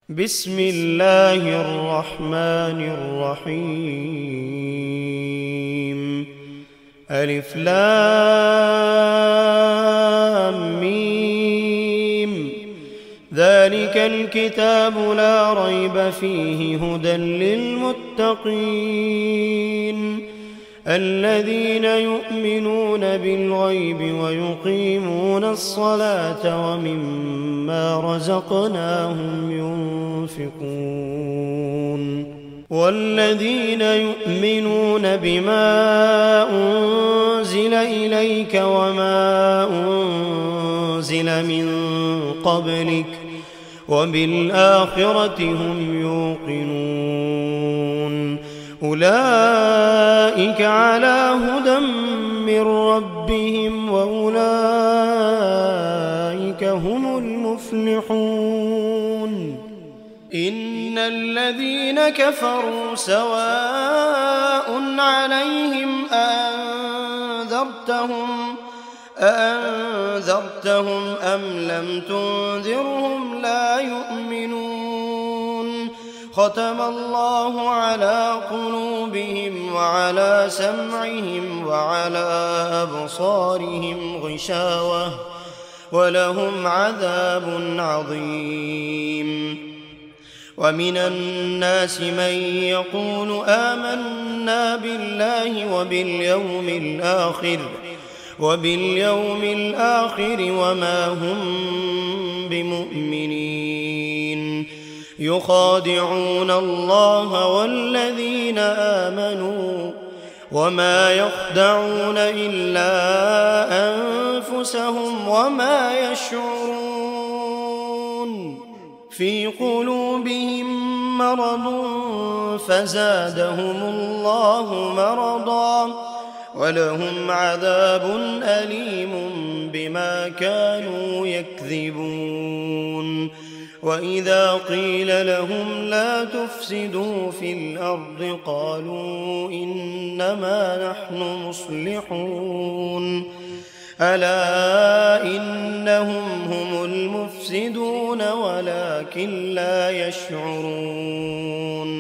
بسم الله الرحمن الرحيم. ألف لام ميم. ذلك الكتاب لا ريب فيه هدى للمتقين الذين يؤمنون بالغيب ويقيمون الصلاة ومما رزقناهم ينفقون والذين يؤمنون بما أنزل إليك وما أنزل من قبلك وبالآخرة هم يوقنون أولئك على هدى من ربهم وأولئك هم المفلحون. إن الذين كفروا سواء عليهم أأنذرتهم أم لم تنذرهم لا يؤمنون. ختم الله على قلوبهم وعلى سمعهم وعلى أبصارهم غشاوة ولهم عذاب عظيم. ومن الناس من يقول آمنا بالله وباليوم الآخر وما هم بمؤمنين. يخادعون الله والذين آمنوا وما يخدعون إلا أنفسهم وما يشعرون. في قلوبهم مرض فزادهم الله مرضا ولهم عذاب أليم بما كانوا يكذبون. وإذا قيل لهم لا تفسدوا في الأرض قالوا إنما نحن مصلحون. ألا إنهم هم المفسدون ولكن لا يشعرون.